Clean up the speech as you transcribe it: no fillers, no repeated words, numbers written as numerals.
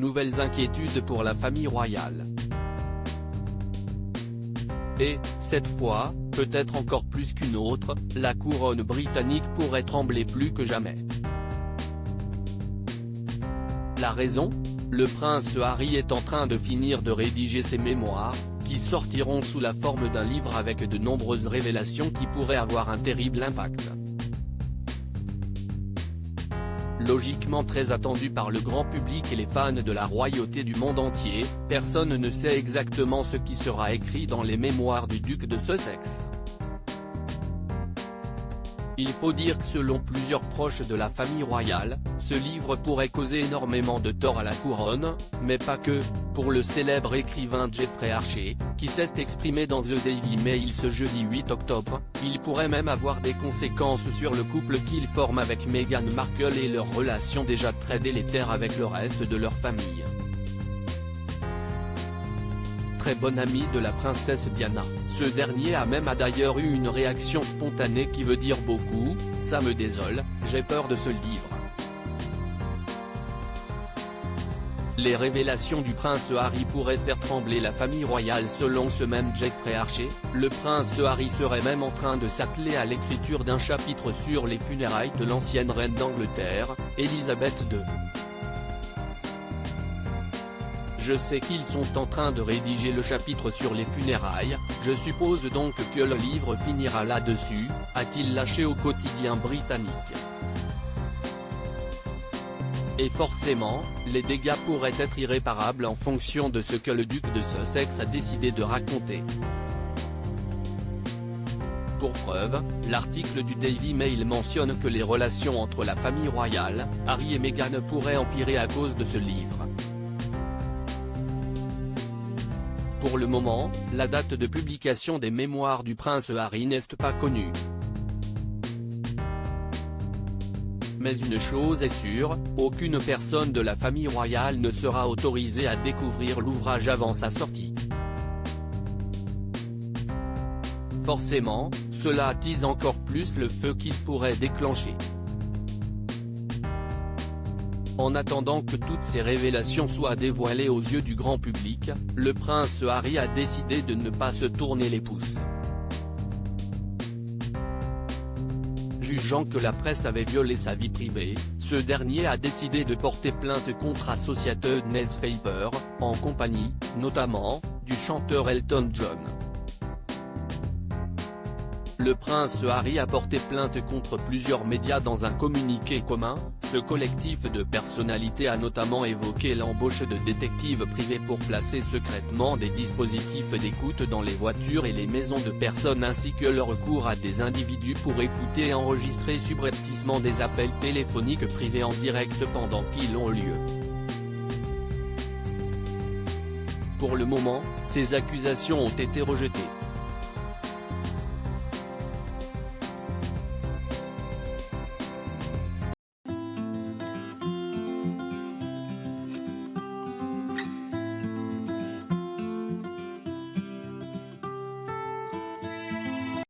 nouvelles inquiétudes pour la famille royale. Et, cette fois, peut-être encore plus qu'une autre, la couronne britannique pourrait trembler plus que jamais. La raison ? Le prince Harry est en train de finir de rédiger ses mémoires, qui sortiront sous la forme d'un livre avec de nombreuses révélations qui pourraient avoir un terrible impact. Logiquement très attendu par le grand public et les fans de la royauté du monde entier, personne ne sait exactement ce qui sera écrit dans les mémoires du duc de Sussex. Il faut dire que selon plusieurs proches de la famille royale, ce livre pourrait causer énormément de tort à la couronne, mais pas que, pour le célèbre écrivain Jeffrey Archer, qui s'est exprimé dans The Daily Mail ce jeudi 8 octobre, il pourrait même avoir des conséquences sur le couple qu'il forme avec Meghan Markle et leur relation déjà très délétère avec le reste de leur famille. Très bon ami de la princesse Diana, ce dernier a d'ailleurs eu une réaction spontanée qui veut dire beaucoup, « Ça me désole, j'ai peur de ce livre ». Les révélations du prince Harry pourraient faire trembler la famille royale selon ce même Jeffrey Archer, le prince Harry serait même en train de s'atteler à l'écriture d'un chapitre sur les funérailles de l'ancienne reine d'Angleterre, Élisabeth II. Je sais qu'ils sont en train de rédiger le chapitre sur les funérailles, je suppose donc que le livre finira là-dessus, a-t-il lâché au quotidien britannique. Et forcément, les dégâts pourraient être irréparables en fonction de ce que le duc de Sussex a décidé de raconter. Pour preuve, l'article du Daily Mail mentionne que les relations entre la famille royale, Harry et Meghan pourraient empirer à cause de ce livre. Pour le moment, la date de publication des mémoires du prince Harry n'est pas connue. Mais une chose est sûre, aucune personne de la famille royale ne sera autorisée à découvrir l'ouvrage avant sa sortie. Forcément, cela attise encore plus le feu qu'il pourrait déclencher. En attendant que toutes ces révélations soient dévoilées aux yeux du grand public, le prince Harry a décidé de ne pas se tourner les pouces. Jugeant que la presse avait violé sa vie privée, ce dernier a décidé de porter plainte contre Associated Newspaper, en compagnie, notamment, du chanteur Elton John. Le prince Harry a porté plainte contre plusieurs médias dans un communiqué commun. Ce collectif de personnalités a notamment évoqué l'embauche de détectives privés pour placer secrètement des dispositifs d'écoute dans les voitures et les maisons de personnes ainsi que le recours à des individus pour écouter et enregistrer subrepticement des appels téléphoniques privés en direct pendant qu'ils ont lieu. Pour le moment, ces accusations ont été rejetées.